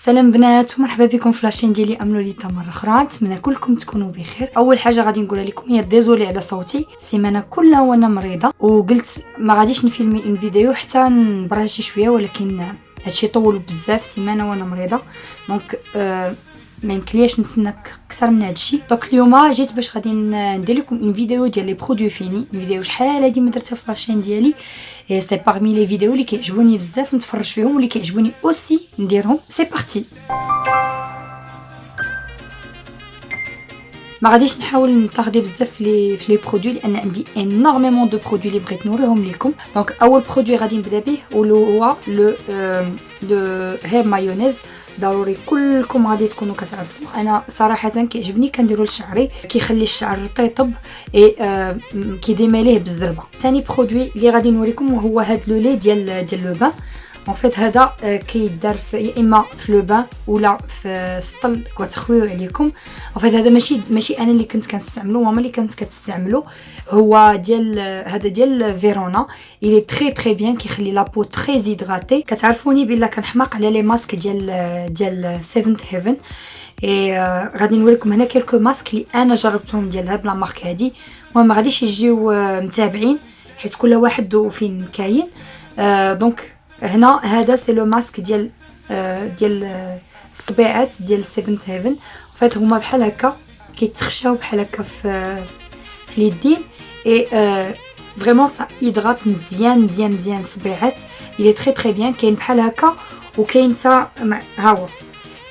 سلام بنات ومرحبا بكم في لاشين ديالي املوليتا مره اخرى. نتمنى كلكم تكونوا بخير. اول حاجه غادي نقولها لكم هي ديزولي على صوتي، السيمانه كلها وانا مريضه وقلت ما غاديش نفيلمي اون فيديو حتى نبرها شي شويه، ولكن هادشي طول بزاف سيمانه وانا مريضه، دونك ما يمكنليش نتسنى اكثر من هادشي. دونك اليوم جيت باش غادي ندير لكم اون فيديو ديال لي برودوي فيني، فيديو شحال هادي ما درتها في لاشين ديالي، سي باغمي لي فيديو اللي كيعجبوني بزاف نتفرج فيهم واللي كيعجبوني اوسي نديرهم. سي بارتي. ما غاديش نحاول نطاردي بزاف في لي برودوي لان عندي انورميمون دو برودوي اللي بغيت نوريهم لكم. دونك اول برودوي غادي نبدا به هو لو هير مايونيز. ضروري كلكم غادي تكونوا كتعرفوا انا صراحه كيعجبني كنديرو لشعري، كيخلي الشعر رطيطب اي كيديما ليه بالزربه. ثاني برودوي اللي غادي نوريكم هو هاد لو لي ديال لو بان. ان فيت هذا كيدار يا اما في لو بان ولا في السطل كتخويو عليكم. ان فيت هذا ماشي انا اللي كنت كنستعملو، ماما اللي كانت كتستعملو. هو هذا ديال فيرونا، il est très très bien، كيخلي لابو très hydratée. كتعرفوني بلا كنحماق على لي ماسك ديال سيفنت هيفن. غادي نوريكم هنا كلكو ماسك اللي انا جربتهم ديال هاد لا مارك هادي. المهم ما غاديش يجيو متابعين حيت كل واحد وفين كاين. دونك هنا هذا سي لو ماسك ديال الصبيعات ديال سيفنت هيفن. فات هما بحال هكا كيتخشاو بحال هكا في اليدين اي فريمون سا هيدرات مزيان الصبيعات. il est très très bien. كاين بحال هكا وكاين حتى ها هو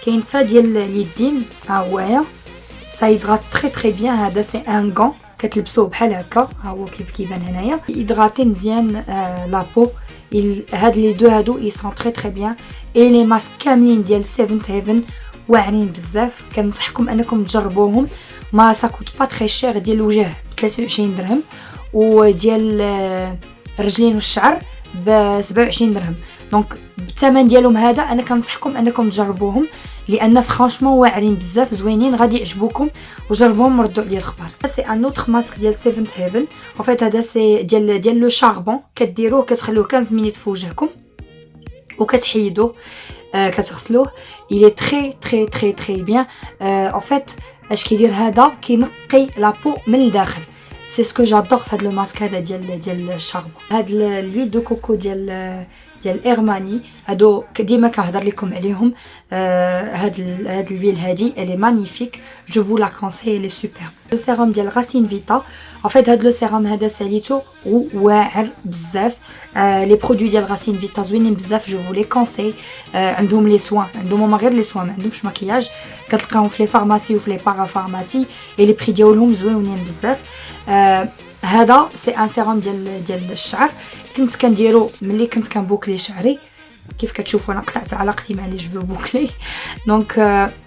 كاين حتى ديال اليدين، ها هويا سا هيدرات très très bien. هذا سي ان غون كتلبسوه بحال هكا، ها هو كيف كيبان هنايا هيدراتي مزيان لابو. هاد لي دو هادو اي سون تري تري بيان. اي لي ماسك كاملين ديال سيفنت هيفن واعرين بزاف، كنصحكم انكم تجربوهم. ما ساكوت با تري شير. ديال الوجه ب 23 درهم وديال الرجلين والشعر ب 27 درهم. دونك بالثمن ديالهم هذا انا كنصحكم انكم تجربوهم لان فرانشمون واعرين بزاف زوينين، غادي يعجبوكم وجربوهم وردوا عليا الخبر. سي ان اوتر ماسك ديال سيفنت هيفن. ان فيت هذا سي ديال لو شاربون، كديروه كتخلوه 15 مينيت في وجهكم وكتحيدوه كتغسلوه. il est très très très très bien. en fait اش كيدير هذا كينقي لابو من الداخل. سي سكو جادور في هذا لو ماسك هذا ديال الشاربون. هاد لويل دو كوكو ديال ايرماني هادو ديما كنهضر لكم عليهم. هاد الويل هادي الي مانيفيك، جو فو لا كونساي، لي سوبر. لو سيروم ديال راسين فيتا. ان فيت هاد لو سيروم هذا ساليتو واعر بزاف. لي برودوي ديال راسين فيتا زوينين بزاف، جو فو لي كونساي. عندهم لي سوان، عندهم غير لي سوان، ما عندهمش مكياج. كتلقاهم في لي فارماسي وفي لي بارا فارماسي اي لي بري ديالهم زوينين بزاف. هذا سي ان سيروم ديال الشعر. كنت كنديرو ملي كنت كنبوكلي شعري، كيف كتشوفوا انا قطعت علاقتي مع لي جو بوكلي. دونك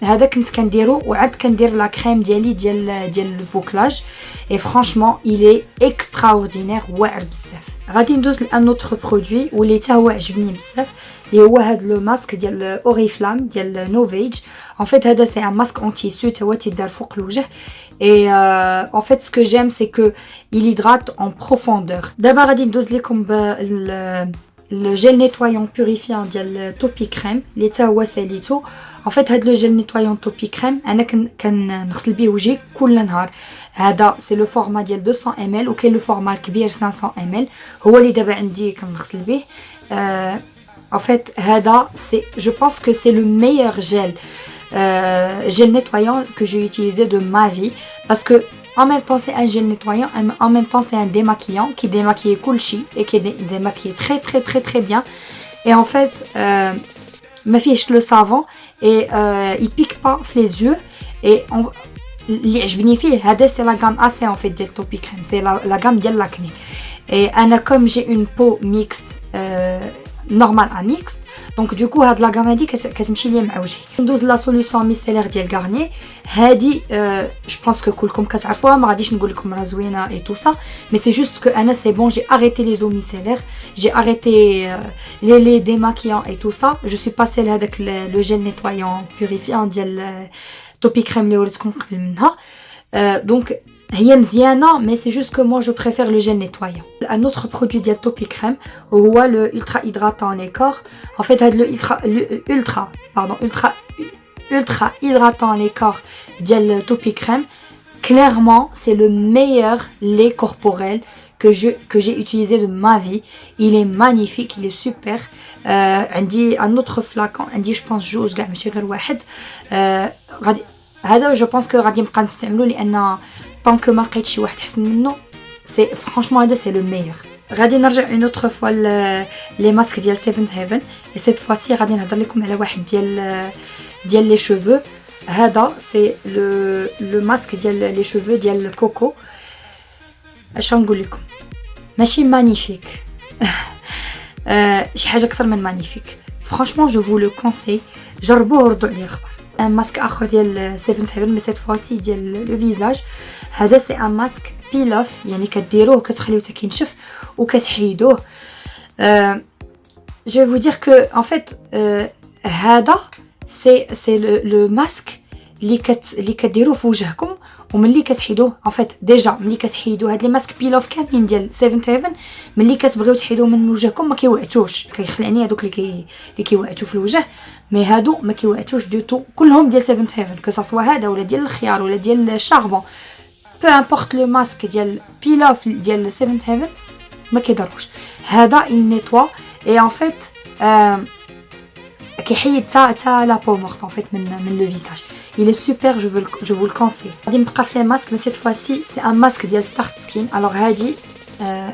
هذا كنت كنديرو وعاد كندير لا كريم ديالي ديال البوكلاج. اي فرانشمون il est extraordinaire، واعر بزاف. غادي ندوز لان اوتر برودوي واللي حتى هو عجبني بزاف، اللي هو هذا لو ماسك ديال اوريفلام ديال نوفيج. ان فيت هذا سي ان ماسك اون تيسو، تا هو تيدار فوق الوجه. Et en fait ce que j'aime c'est que il hydrate en profondeur. دابا غادي ندوز لكم le gel nettoyant purifiant ديال توبي كريم اللي تا هو ساليتو. en fait هاد لو جيل نيتوايون توبي كريم انا كنغسل به وجهي كل نهار. هذا سي لو فورما ديال 200 ml وكاين لو فورما الكبير 500 ml، هو اللي دابا عندي كنغسل به. en fait هذا سي جو بونس que c'est le meilleur gel nettoyant que j'ai utilisé de ma vie, parce que en même temps c'est un gel nettoyant, en même temps c'est un démaquillant qui démaquille كلشي et qui démaquille très très très très bien. et en fait ما فيهش le savon et il pique pas في les yeux. et اللي عجبني فيه هذا سي لا غام اسي en fait ديال توبي كريم، سي لا غام ديال لاكني. et انا comme j'ai une peau mixte normal à mixte، دونك دوكو هاد لا غام هادي كتمشي ليا مع وجهي. ندوز لا سوليوشن ميسيلير ديال غارني هادي. جو بونس كو كلكم كتعرفوها، ما غاديش نقول لكم راه زوينه اي تو سا، مي سي جوست كو انا سي بون جي اريتي لي زو ميسيلير، جي اريتي لي ديماكيون اي تو سا. جو سوي باسي لهداك لو جيل نيتوايون بوريفيان ديال توبي كريم اللي وريتكم قبل منها. دونك هي مزيانه mais c'est juste que moi je préfère le gel nettoyant. Un autre produit ديال توبي كريم هو le ultra hydratant les corps. En fait هاد ultra hydratant les corps ديال توبي كريم clairement c'est le meilleur lait corporel que j'ai utilisé de ma vie. Il est magnifique, il est super. عندي un autre flacon, عندي je pense جوج كاع ماشي غير واحد. غادي هذا جو بونس كو غادي نبقى نستعملو لان طونك ما لقيتش شي واحد احسن منه. سي فرانشمون هذا سي لو ميور. غادي نرجع اون اوتر فوا لي ماسك ديال سيفنت هيفن اي سيت فواسي غادي نهضر لكم على واحد ديال لي شوفو. هذا سي لو ماسك ديال لي شوفو ديال كوكو. اش نقول لكم ماشي مانيفيك شي حاجه اكثر من مانيفيك. فرانشمون جو فو لو كونساي جربوه وردوا عليه الخبر. ان ماسك اخر ديال سيفنت هيفن مي سيت فواسي ديال لو فيزاج. هذا سي ان ماسك بيل اوف يعني كديروه وكتخليوه حتى كينشف وكتحيدوه. جو فو دير كو ان فيت هذا سي لو ماسك اللي كديروه في وجهكم وملي كتحيدوه ان فيت ديجا ملي كتحيدوا هاد لي ماسك بيل اوف كاملين ديال سيفنت هيفن ملي كتبغيو تحيدوه من وجهكم ما كيوعتوش. كيخلعني هذوك اللي كيوعتوا في الوجه مي هادو ما كيوعتوش دو تو كلهم ديال سيفنت هيفن كو سوا هذا ولا ديال الخيار ولا ديال الشاربون بو امبورط لو ماسك ديال بيل اوف ديال سيفنت هيفن ما كيضروش. هذا نيتوا اي ان فيت كيحيد تا لا بو مورت ان فيت من لو فيساج. Il est super, je vous le conseille. غادي نبقى في لي ماسك mais cette fois-ci c'est un masque ديال ستارت سكين. alors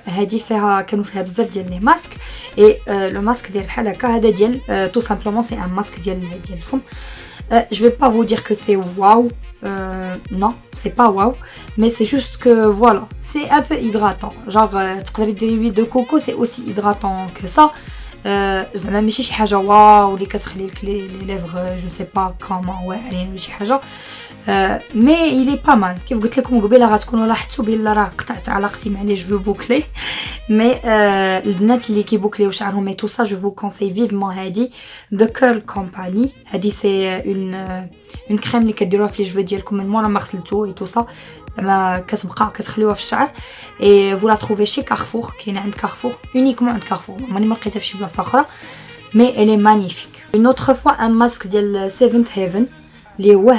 هادي كانوا فيها بزاف ديال لي ماسك اي لو ماسك ديال بحال هكا هذا ديال tout simplement c'est un masque ديال الفم. je vais pas vous dire que c'est waouh, non c'est pas waouh mais c'est juste que voilà c'est un peu hydratant genre تقدري ديري huile de coco c'est aussi hydratant que ça. زعما ماشي شي حاجه واو اللي كتخلي لك لي ليفغ جو سي با كومون واعرين ولا شي حاجه مي إلي با مال. كيف قلت لكم قبيله غتكونوا لاحظتوا بلا راه قطعت علاقتي مع لي جو بوكلي مي البنات اللي كيبوكليو شعرهم مي تو سا جو فو كونساي فيفمون هادي دو كيرل كومباني. هادي سي اون كريم اللي كديروها في لي جو ديالكم من مورا ما غسلتو اي تو سا زعما كتبقى كتخليوها في الشعر اي فو لا تروفي شي كارفور. كاينه عند كارفور اونيكمون عند كارفور ماني ما لقيتها في شي بلاصه اخرى مي الي مانيفيك. اون اوتر فوا ان ماسك ديال سيفنت هيفن اللي هو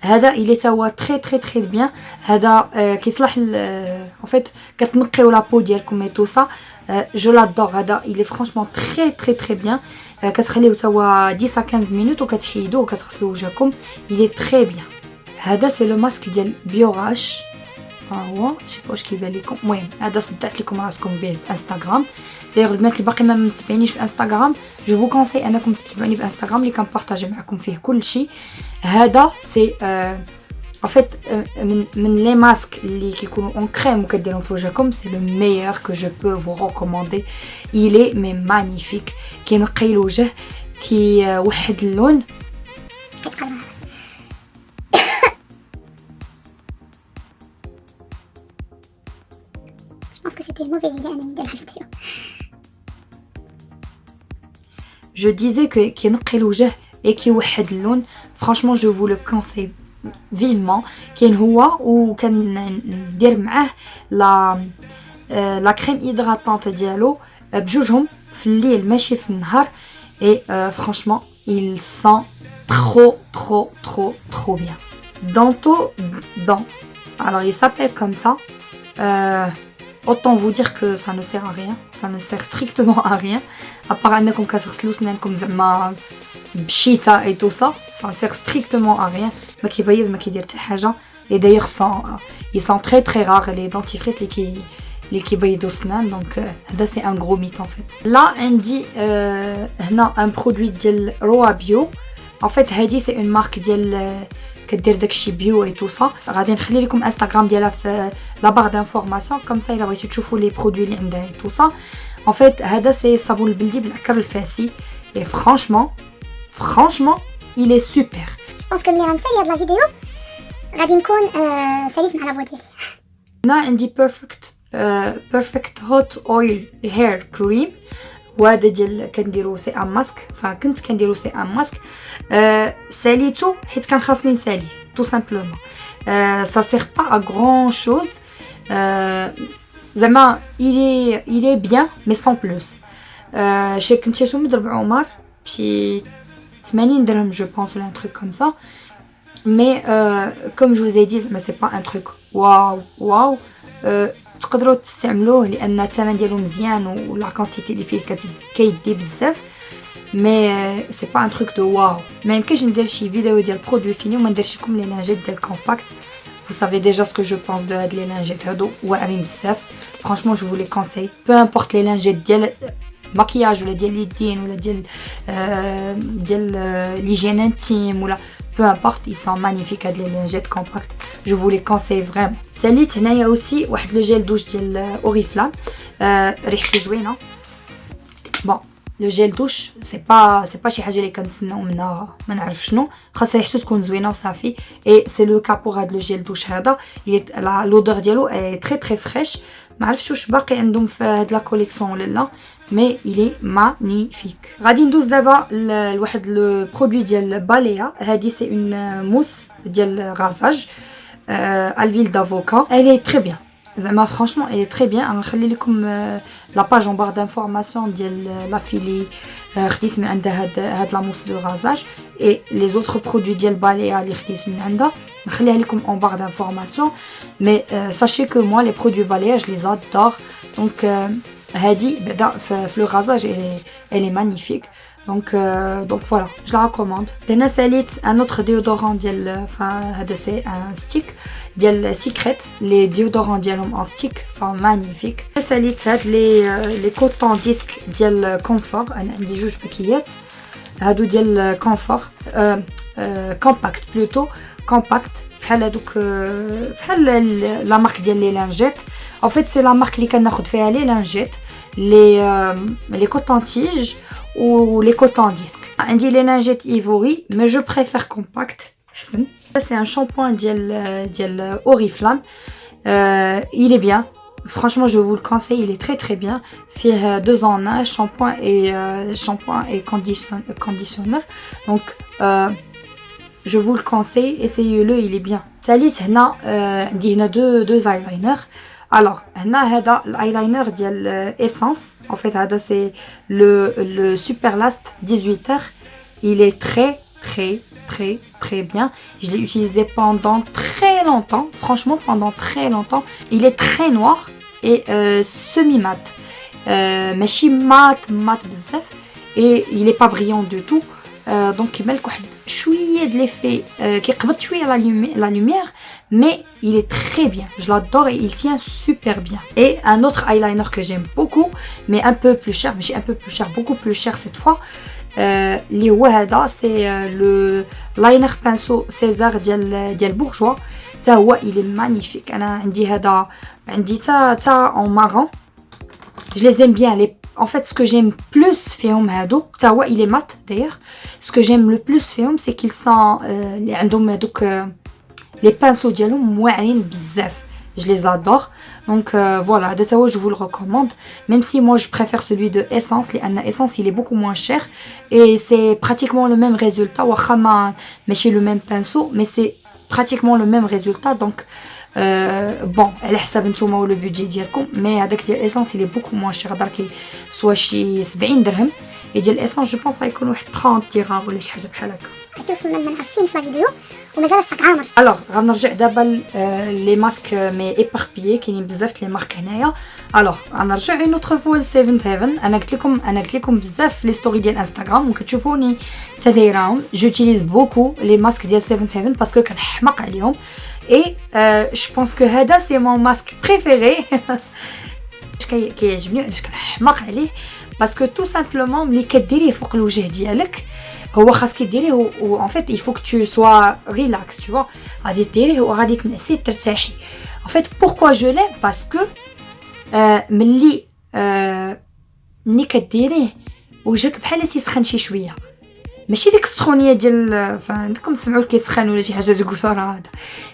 هذا الي تا هو تري تري تري بيان. هذا كيصلح ان فيت كتنقيو لا بو ديالكم اي تو سا جو لادور. هذا الي فرانشمون تري تري تري بيان. كتخليوه تا هو 10 à 15 مينوت وكتحيدوه وكتغسلوا وجهكم الي تري بيان. هذا سي لو ماسك ديال بيوراش. هو شي واش كيبان لكم. المهم هذا صدعت لكم راسكم به في انستغرام. دايوغ البنات اللي باقي ما متبعينيش في انستغرام جو فو كونساي انكم تتبعوني في انستغرام اللي كنبارطاجي معكم فيه كل شيء. هذا سي en fait من لي ماسك اللي كيكونوا اون كريم وكديرهم في وجهكم سي لو ميور كو جو بو فو ريكوموندي. il est mais magnifique كينقي الوجه كيوحد اللون. Je pense que c'était une mauvaise idée de la vidéo. Je disais que كينقي الوجه et كيوحد اللون. Franchement je vous le conseille vivement. كاين هو وكندير معاه لا كريم هيدراتانت ديالو بجوجهم في الليل ماشي في النهار et franchement il sent trop bien. Danto Dent. Alors il s'appelle comme ça. Autant vous dire que ça ne sert à rien, ça ne sert strictement à rien, à part انكم كتغسلوا سنانكم زعما بشيتا et tout ça, ça ne sert strictement à rien. ما كيبيض ما كيدير حتى حاجه. et d'ailleurs ils sont très très rares les dentifrices اللي كيبيضوا السنان. دونك هذا c'est un gros mythe en fait. là عندي هنا un produit ديال روا بيو. en fait هذه c'est une marque ديال كدير داكشي بيو اي تو سا. غادي نخلي لكم انستغرام ديالها في لا بار دانفورماسيون كوم سا الا بغيتو تشوفوا لي برودوي اللي عندها اي تو سا. ان فيت هذا سي الصابون البلدي بالعكر الفاسي اي فرانشمون il est super. Je pense que ملي غنسالي هاد لا فيديو غادي نكون ساليت مع لا فوا ديالي. هنا عندي بيرفكت هوت اويل هير كريم وهذا ديال كنديرو سي ان ماسك فكنت كنديرو سي ان ماسك ساليتو حيت كان خاصني نساليه tout simplement ça sert pas à grand chose زعما il est bien mais sans plus شي كنت شفتو من ربع عمر بشي 80 درهم je pense ou un truc comme ça mais comme je vous ai dit زعما c'est pas un truc واو تقدروا تستعملوه لان الثمن ديالو مزيان ولا كونتيتي اللي فيه كيدي بزاف مي سي با ان تروك دو واو. ما يمكنش ندير شي فيديو ديال برودوي فيني وما نديرش لكم لي لانجيت ديال كومباكت. Vous savez déjà ce que je pense de هاد لي لانجيت هادو واعرين بزاف. Franchement je vous les conseille. Peu importe les lingettes ديال مكياج ولا ديال اليدين ولا ديال l'hygiène intime ولا peu importe, ils sont magnifiques هاد لي لانجيت كومباكت. Je vous les conseille vraiment. ساليت هنايا اوسي واحد لو جيل دوش ديال اوريفلام ريحته زوينه. بون لو جيل دوش سي با شي حاجه اللي كنتسناو منها ما نعرف شنو، خاص ريحته تكون زوينه وصافي. اي سي لو كا بور هاد لو جيل دوش هذا لودور ديالو اي تري تري فريش. ما عرفتش واش باقي عندهم في هاد لا كوليكسيون ولا لا، مي إلي مانيفيك. غادي ندوز دابا لواحد لو برودوي ديال باليا. هادي سي اون موس ديال غازاج à l'huile d'avocat. Elle est très bien. زعما franchement elle est très bien. غنخلي لكم لا باج en barre d'information ديال لا فيلي خديت من عندها هاد لا موس دو غازاج et les autres produits ديال باليا اللي خديت من عندها نخليها لكم en barre d'information. mais sachez que moi les produits balaya je les adore. donc هادي بعدا في لو غازاج elle est magnifique. donc voilà, je la recommande. هنا ساليت un autre déodorant ديال هذا سي ان ستيك ديال سيكريت. لي ديودورون ديالهم ان ستيك سون مانيفيك. ساليت هاد لي كوطون ديسك ديال كونفور. انا عندي جوج باكيات هادو ديال كونفور كومباكت بلوتو كومباكت بحال هادوك بحال لا مارك ديال لي لانجيت. en fait c'est la marque اللي كناخذ فيها لي لانجيت les cotons-tiges ou les cotons-disques. عندي les lingettes Ivory mais je préfère compact حسن. Ça c'est un shampoing ديال Oriflame. Il est bien. Franchement je vous le conseille, il est très très bien. فيه 2 en 1, shampoing et conditionneur. donc je vous le conseille, essayez-le, il est bien. ساليت هنا عندي هنا deux eyeliners. alors هنا هذا الايلاينر ديال essence. en fait هذا c'est le Superlast 18 heures. il est très très très très bien. je l'ai utilisé pendant très longtemps, franchement pendant très longtemps. il est très noir et semi mat, ماشي mat بزاف et il est pas brillant du tout. donc كيبان لك واحد شويه د ليفي كيقبض شويه la lumière mais il est très bien. je l'adore et il tient super bien. et un autre eyeliner que j'aime beaucoup mais un peu plus cher, mais un peu plus cher, beaucoup plus cher cette fois. اللي هو هذا c'est le liner pinceau César ديال Bourjois. حتى هو il est magnifique. انا عندي هذا عندي تا en marron. je les aime bien. en fait ce que j'aime plus فيهم هادو حتى هو il est mat d'ailleurs. ce que j'aime le plus فيهم c'est qu'ils sont اللي عندهم هادوك les pinceaux ديالهم واعرين بزاف. je les adore. donc voilà, هذا تا هو je vous le recommande. même si moi je préfère celui de Essence لأن Essence il est beaucoup moins cher et c'est pratiquement le même résultat. واخا ماشي le même pinceau mais c'est pratiquement le même résultat. donc bon على حساب نتوما ولا بودجي ديالكم. مي هذاك ديال Essence il est beaucoup moins cher. هضر سوا شي 70 درهم et ديال Essence je pense غيكون واحد 30 درهم ولا شي حاجه بحال هكا. هادشي وصلنا لنا عارفين في الفيديو ومازال الصاك عامر. الوغ غنرجع دابا لي ماسك مي ايباربيي كاينين بزاف لي مارك هنايا. الوغ غنرجع اون اوتر فوا لسيفنت هيفن. انا قلت لكم بزاف في لي ستوري ديال انستغرام وكتشوفوني تدايرهم. جوتيليز بوكو لي ماسك ديال سيفنت هيفن باسكو كنحماق عليهم. اي جو بونس كو هذا سي مون ماسك بريفيري. كيعجبني علاش كنحماق عليه باسكو تو سامبلومون ملي كديريه فوق الوجه ديالك هو خاصك ديريه و en fait il faut que tu sois relax, tu vois. غادي ديريه وغادي تنعسي ترتاحي. en fait pourquoi je l'aime parce que ملي كديريه وجهك بحال تيسخن شي شويه. ماشي ديك السخونيه ديال عندكم تسمعوا كيسخن ولا شي حاجه تقولوا راه هذا.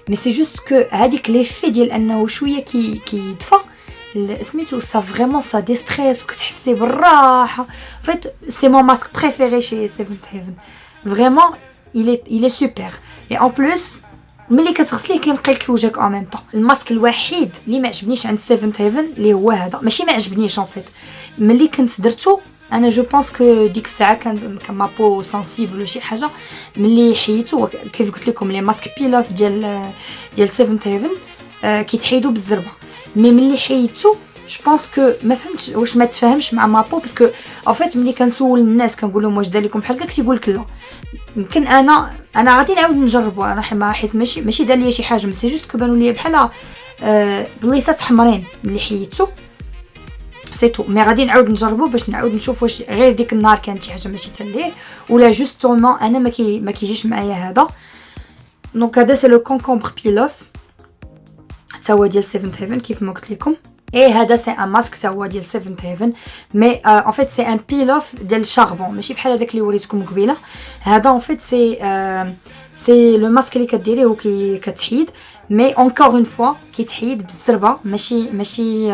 مي سي جوست كو هذيك ليفي ديال انه شويه كيدفى سميتو ça vraiment ça déstresse وكتحسي بالراحه. En fait c'est mon masque préféré chez Seventh Heaven vraiment. il est super et en plus ملي كتغسليه كينقي لك وجهك en même temps. الماسك الوحيد اللي ما عجبنيش عند Seventh Heaven اللي هو هذا، ماشي ما عجبنيش en fait، ملي كنت درتو انا جو بونس كو ديك الساعه كان ما بو سنسيبل ولا شي حاجه، ملي حيدتو كيف قلت لكم لي ماسك بيلاف ديال Seventh Heaven كيتحيدوا بالزربه، مي ملي حيدتو جو بونس كو ما فهمتش واش ما تفاهمش مع مابو، باسكو ان فيت ملي كنسول الناس كنقول لهم واش دار لكم بحال هكا كيقول لك لا. يمكن انا غادي نعاود نجربو، انا ما حيت ماشي دار ليا شي حاجه، مي سي جوست كبانوا ليا بحال بليصات حمرين ملي حيدتو سيتو. مي غادي نعاود نجربو باش نعاود نشوف واش غير ديك النهار كانت شي حاجه ماشي تليه ولا جوستومون انا ما كيجيش معايا هذا. دونك هذا سي لو كونكومبر بيلوف حتى هو ديال Seventh Heaven كيف ما قلت لكم. اي هذا سي ان ماسك حتى هو ديال Seventh Heaven مي ان فيت سي ان بيلوف ديال الشاربون، ماشي بحال هذاك اللي وريتكم قبيله. هذا ان فيت سي لو ماسك اللي كديريه وكتحيد، مي اونكور اون فوا كيتحيد بالزربه، ماشي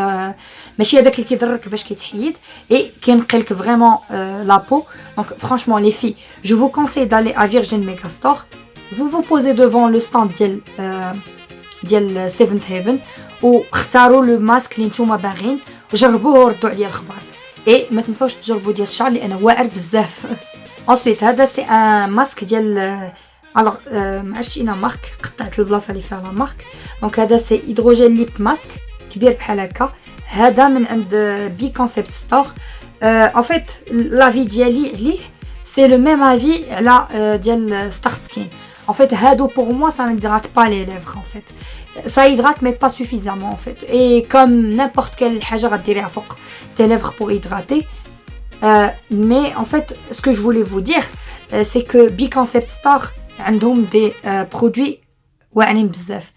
هذاك اللي كيضرك باش كيتحيد، اي كينقي لك فريمون لا بو. دونك فرانشمون لي في جو فو كونساي دالي ا فيرجين ميغا ستور. vous posez devant le stand ديال Seventh Heaven واختاروا لو ماسك اللي نتوما باغين وجربوه وردوا عليا الخبر. اي ما تنساوش تجربوا ديال الشعر لانه واعر بزاف. ensuite هذا سي ان ماسك ديال الوغ ما عرفتش اين مارك، قطعت البلاصه اللي فيها لا مارك. دونك هذا سي هيدروجين ليب ماسك كبير بحال هكا، هذا من عند بي كونسيبت ستور. en fait لافي ديالي عليه سي لو ميم افي على ديال ستار سكين. En fait, hado pour moi ça n'hydrate pas les lèvres en fait. Ça hydrate mais pas suffisamment en fait. Et comme n'importe quelle حاجة غديريها فوق tes lèvres pour hydrater. Mais en fait, ce que je voulais vous dire, c'est que B-Concept Store عندهم des produits واعرين بزاف.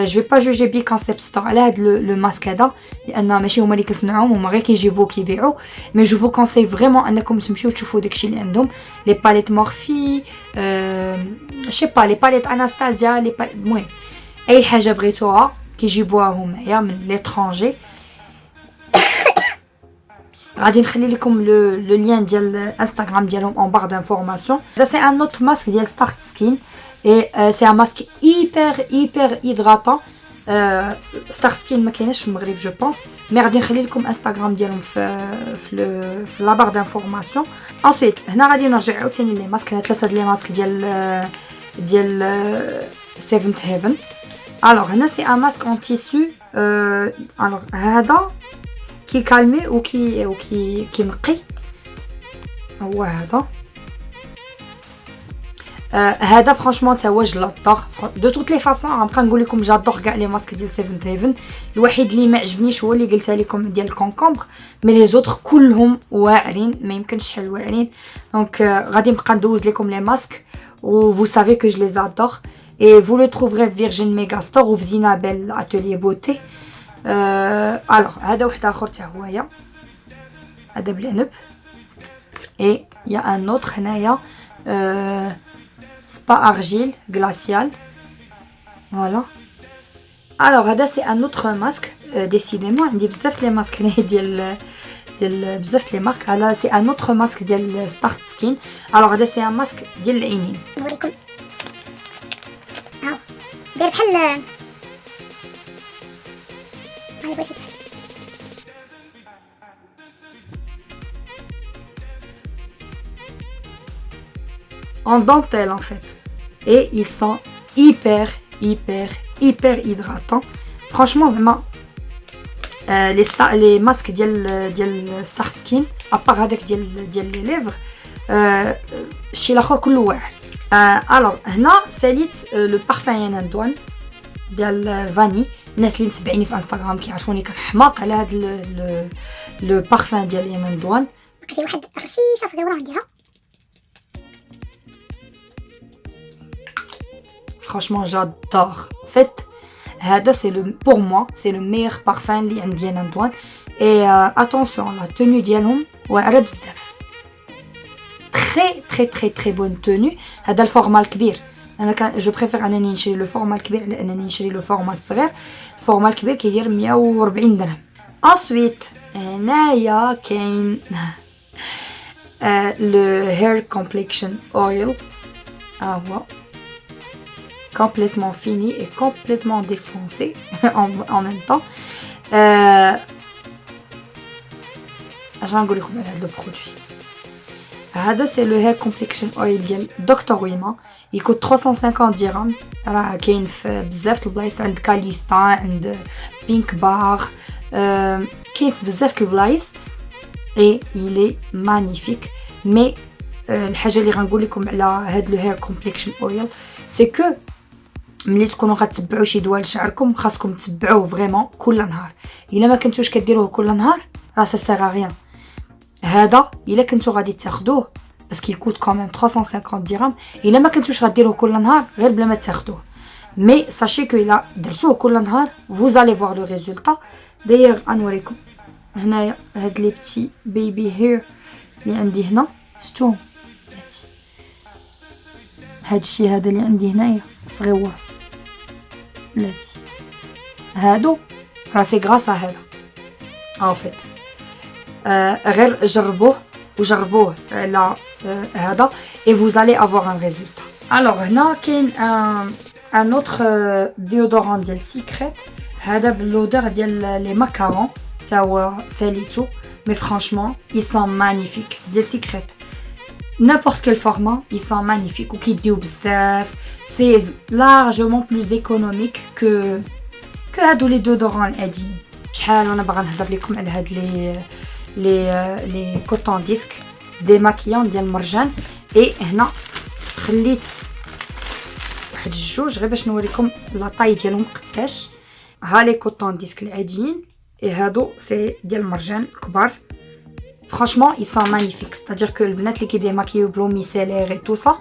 Je vais pas juger B-Concept Store على هاد le masque هذا لأن ماشي هما اللي كيصنعوهم، هما غير كيجيبوه كيبيعوا. Mais je vous conseille vraiment أنكم تمشيو تشوفوا داكشي اللي عندهم، les palettes Morphe، je sais pas les palettes Anastasia، les المهم أي حاجة بغيتوها كيجيبوها هما من l'étranger. غادي نخلي لكم لو لين ديال انستغرام ديالهم en barre d'information. Là c'est un autre masque ديال Start Skin et c'est un masque hyper hydratant. Star Skin ما كايناش في المغرب جو بونس، مي غادي نخلي لكم انستغرام ديالهم في لا بار دانفورماسيون. انsuite هنا غادي نرجع عاوتاني لي ماسك، هنا ثلاثه ديال لي ماسك ديال Seventh Heaven. الوغ هنا سي ان ماسك اون تيسو. الوغ هذا كي كالمي وكي نقي، هو هذا. هذا فرانشمون تا هو جلادور دو توت لي فاصون. غنبقى نقول لكم جادور كاع لي ماسك ديال Seventh Heaven. الوحيد اللي ما عجبنيش هو اللي قلتها لكم ديال الكونكومبر، مي لي زوتر كلهم واعرين، ما يمكنش شحال واعرين. دونك غادي نبقى ندوز لكم لي ماسك و vous savez que je les adore et vous le trouverez Virgin Mega Store ou Zinabel Atelier Beauté. الوغ هذا واحد اخر تا هويا، هذا بالعنب. اي يا ان اوتر هنايا سبا ارجيل غلاسيال. فوالا. الوغ هذا سي ان اوتر ماسك. ديسيديمون عندي بزاف لي ماسك هنايا ديال بزاف لي مارك. هذا سي ان اوتر ماسك ديال ستارت سكين. الوغ هذا سي ان ماسك ديال العينين. نوريكم هاو داير بحال هاي باش يتحل. En dentelle en fait, et ils sont hyper hydratants. Franchement زعما les masques ديال Star Skin à part هذاك ديال les lèvres الشيء الاخر كله واعر. الوغ هنا ساليت لو بارفان ينندوان ديال فاني. الناس اللي متبعيني في انستغرام كيعرفوني كنحماق على هذا لو بارفان ديال ينندوان. كاين واحد الرشيشه صغيره نديرها. Franchement, j'adore. En fait, pour moi, c'est le meilleur parfum اللي عند ينندوان. Et attention, la tenue ديالهم واعرة بزاف. Très bonne tenue. هذا الفورما الكبير. أنا جو بريفير أنني نشري لو فورما الكبير على أنني نشري لو فورما الصغير. الفورما الكبير كيدير 140 درهم. ensuite هنايا كاين le hair complexion oil complètement fini et complètement défoncé en même temps. Je vais vous dire le produit. C'est le hair complexion oil ديال دكتور ويما. Il coûte 350 dirhams. راه كاين في بزاف البلايص عند كاليستا عند بينك بار كاين في بزاف البلايص et il est magnifique. Mais الحاجه اللي غنقول لكم على هاد لو هير كومبلكشن اويل سي كو ملي تكونوا غتبعوا شي دواء لشعركم خاصكم تبعوه فريمون كل نهار. الا ما كنتوش كديروه كل نهار راه سا سيغ ريان. هذا الا كنتو غادي تاخذوه باسكو يكوت كوميم 350 درهم. الا ما كنتوش غديروه كل نهار غير بلا ما تاخذوه. مي ساشي كو الا درتوه كل نهار vous allez voir le résultat. دايوغ غنوريكم هنايا هاد لي بتي بيبي هير اللي عندي هنا شتو هاد الشي هذا اللي عندي هنايا صغيور بلاتي هادو راه سي غراس هذا en fait غير جربوه على هذا et vous allez avoir un résultat. alors هنا كاين un autre déodorant ديال سيكريت هذا باللودر ديال لي ماكارون تا هو ساليتو mais franchement ils sont magnifiques ديال سيكريت n'importe quel format ils sont magnifiques ou qui dit bzaf c'est largement plus économique que هادو les déodorants العاديين. شحال وانا باغا نهضر لكم على هاد لي كوتون ديسك ديماكيون ديال المرجان اي هنا خليت واحد الجوج غير باش نوريكم لا طاي ديالهم قداش. ها لي كوتون ديسك العاديين اي هادو سي ديال المرجان كبار. Franchement, ils sont magnifiques. C'est-à-dire que le bnat qui démaquille au bleu micellaire et tout ça,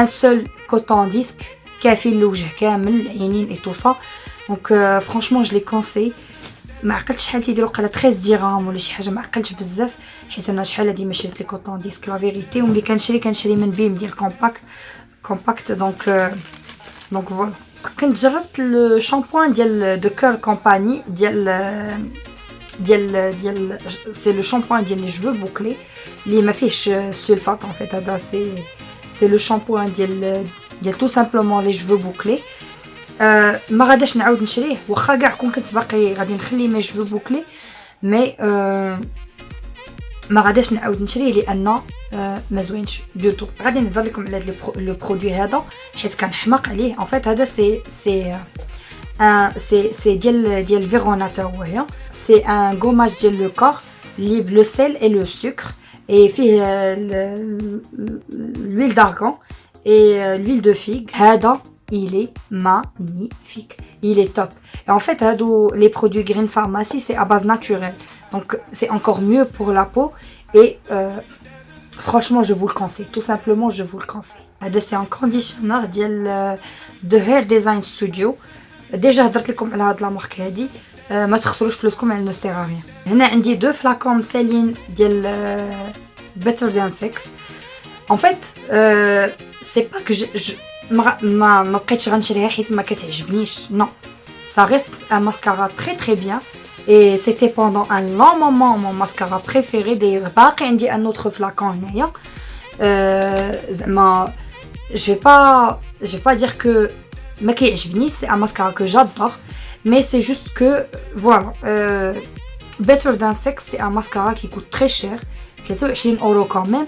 un seul coton disque, كافي للوجه كامل العينين et tout ça. Donc franchement, je les conseille. ما عقلتش شحال تيديروا قال 13 درهم ولا شي حاجه ما عقلتش بزاف حيت انا شحال هادي ما شريت لي كوطون ديسك لا فيريتي وملي كنشري من بيم ديال كومباكت دونك فوالا. كنت جربت لو شامبوان ديال دو كور كومباني ديال c'est le shampoing ديال les cheveux bouclés اللي ما فيهش سلفات en fait. هذا c'est le shampoing ديال tout simplement les cheveux bouclés. ما غاداش نعاود نشريه واخا كاع كنت باقي غادي نخلي مي شفو بوكلي مي ما غاداش نعاود نشريه لان ما زوينش دوتو. غادي نهضر لكم على هذا لو برودوي هذا حيت كنحماق عليه. ان فيت هذا سي ديال فيرونا تا هو هي سي ان غوماج ديال لو كور لي بلو سيل اي لو سكر اي فيه l'huile d'argan et l'huile de figue. هذا il est magnifique, il est top. Et en fait, les produits Green Pharmacy, c'est à base naturelle. Donc, c'est encore mieux pour la peau. Et franchement, je vous le conseille. Tout simplement, je vous le conseille. C'est un conditionneur de Hair Design Studio. Déjà, je vais vous parler de la marque. ما تخسروش فلوسكم, elle ne sert à rien. هنا عندي 2 flacons Céline ديال Better Than Sex. En fait, c'est pas que ما بقيتش غنشريها حيت ما كتعجبنيش. non, ça reste un mascara très très bien et c'était pendant un long moment mon mascara préféré. d'ailleurs باقي عندي un autre flacon هنايا. زعما je vais pas dire que ما كيعجبنيش, c'est un mascara que j'adore mais c'est juste que voilà. Better Than Sex c'est un mascara qui coûte très cher, 23 € quand même.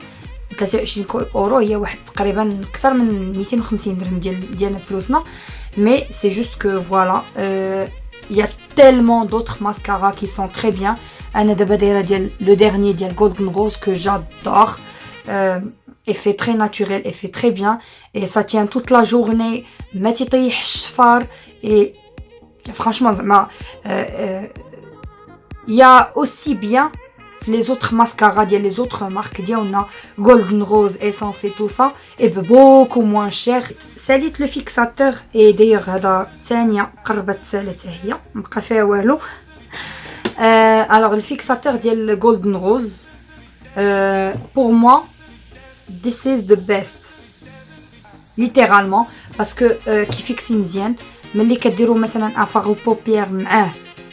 23 اورو هي واحد تقريبا اكثر من 250 درهم ديال فلوسنا. mais c'est juste que voilà, il y a tellement d'autres mascaras qui sont très bien. انا دابا دايره ديال لو dernier ديال Golden Rose que j'adore. effet très naturel, effet très bien et ça tient toute la journée, ما تيطيح الشفار. et franchement زعما il y a aussi bien les autres mascaras ديال les autres marques ديالنا Golden Rose, Essence et tout ça et beaucoup moins cher. ساليت لو فيكساتور et d'ailleurs هذا ثانيه قربت سالت هي مابقى فيها والو. alors le fixateur ديال Golden Rose pour moi this is the best littéralement parce que كي فيكسي مزيان ملي كديروا مثلا ان فاغو بوبيير معاه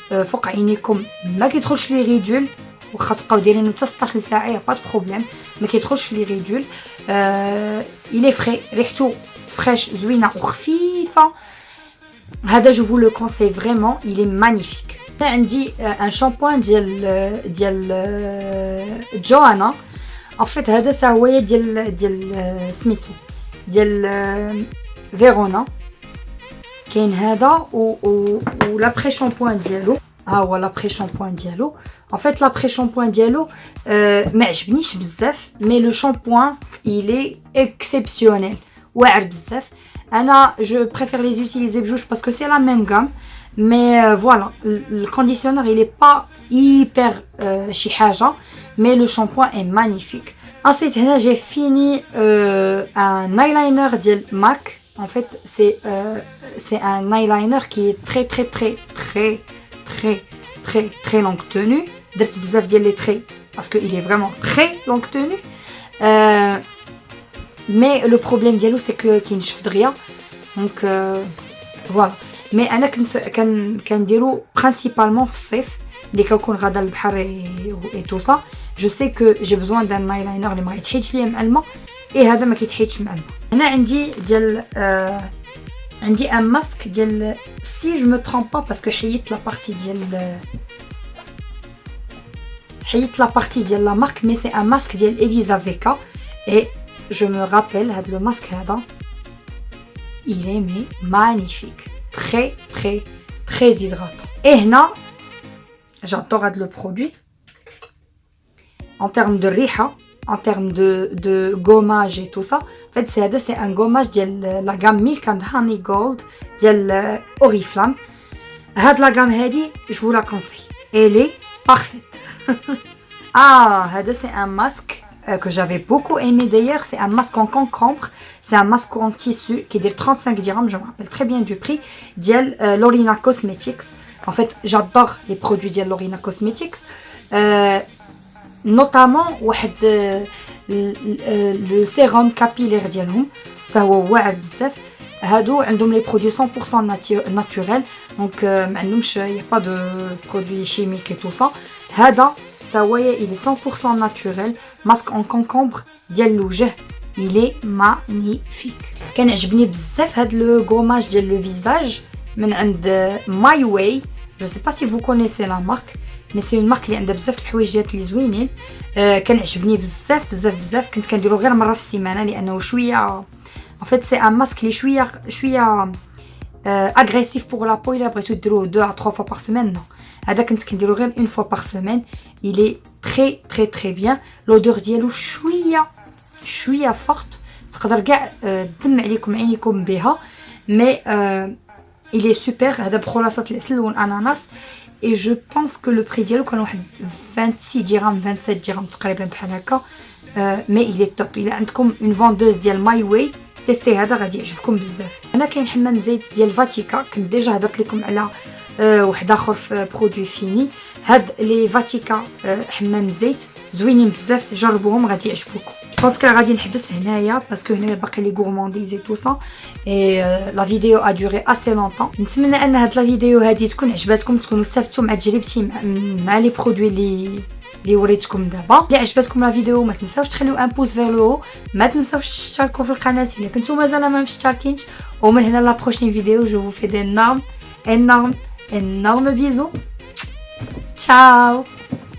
فوق عينيكم ما كيدخلش لي ريدول، واخا تبقاو دايرينو حتى 16 ساعه با بروبليم ما كيدخلش في لي ريدول. الي فري، ريحته فريش زوينه وخفيفه. هذا جو فو لو كونساي فريمون، الي مانيفيك. عندي ان شامبوان ديال جوانا. ان فيت هذا تا هو ديال سميتو ديال فيرونا. كاين هذا و لابري شامبوان ديالو، ها هو لابري شامبوان ديالو. ان فيت لابري شامبوان ديالو ما عجبنيش بزاف، مي لو شامبوان الي اكسيبسيونيل، واعر بزاف. انا جو بريفير لي يوتيليزي بجوج باسكو سي لا ميم غام. مي فوالا الكونديسيونر الي با hyper شي حاجه، مي لو شامبوان اي مانيفيك. ensuite هنا j'ai fini un eyeliner ديال MAC. en fait c'est un eyeliner qui est très longue tenue. درت بزاف ديال لي تري parce que il est vraiment très longue tenue. mais le problème ديالو c'est que كينشف دغيا. donc voilà. mais انا كنديرو principalement في الصيف اللي كنكون غادا للبحر et tout ça. je sais que j'ai besoin d'un eyeliner اللي ما يتحيدش ليا مع الماء، هذا ما كيتحيدش مع الماء. هنا عندي ديال عندي ان ماسك ديال سي جو مو ترومب با باسكو حيدت لا بارتي ديال لا مارك، مي سي ان ماسك ديال اليزا فيكا. اي جو مو رابيل هاد لو ماسك هذا il est magnifique, très hydratant. et هنا j'adore هاد لو برودوي en termes de riha, en termes de gommage et tout ça. En fait c'est un gommage ديال la gamme Milk and Honey Gold ديال Oriflame. هاد la gamme هادي je vous la conseille, elle est parfaite. هذا c'est un masque que j'avais beaucoup aimé d'ailleurs. c'est un masque en concombre, c'est un masque en tissu qui est 35 dirhams, je me rappelle très bien du prix, ديال Lorina Cosmetics. en fait j'adore les produits ديال Lorina Cosmetics, notamment واحد le sérum capillaire ديالهم حتى هو واعر بزاف. هادو عندهم لي برودوي 100% naturel, donc ما عندهمش y a pas de produits chimiques et tout ça. هذا حتى هو il est 100% naturel, masque en concombre ديال الوجه, il est magnifique. كان عجبني بزاف هاد لو غوماج ديال لو فيزاج من عند My Way. je sais pas si vous connaissez la marque, mais c'est une marque اللي عندها بزاف الحوايجات اللي زوينين. كان عجبني بزاف. كنت كنديرو غير مره في السيمانه لانه شويه en fait c'est un masque اللي شويه agressif pour la peau. الا بغيتو ديروه 2 à 3 fois par semaine. non, هذا كنت كنديرو غير une fois par semaine. il est très bien. l'odeur ديالو شويه forte, تقدر كاع تدم عليكم عينيكم بها, mais il est super. هذا بخلاصه العسل والاناناس. et je pense que le prix ديالو كان واحد 26 درهم 27 درهم تقريبا بحال هكا. mais il est top. الا عندكم une vendeuse ديال My Way تيستي هذا غادي يعجبكم بزاف. هنا كاين حمام زيت ديال فاتيكا. كنت ديجا هضرت لكم على واحد اخر في برودوي فيني. هاد لي فاتيكا حمام زيت زوينين بزاف, جربوهم غادي يعجبوكم. باسكو غادي نحبس هنايا باسكو هنايا باقي لي غورمانديز اي تو سا. لا فيديو ا دوري اسي لونطون. نتمنى ان هاد لا فيديو هادي تكون عجباتكم, تكونوا استفدتوا مع تجربتي مع لي برودوي اللي وريتكم دابا. الا عجبتكم لا فيديو ما تنساوش تخليو ان بوز فير لو هو, ما تنساوش تشتركوا في القناه الا كنتو مازال ما مشتركينش. ومن هنا لا بروشين فيديو جو فو في دي énorme bisous. ciao.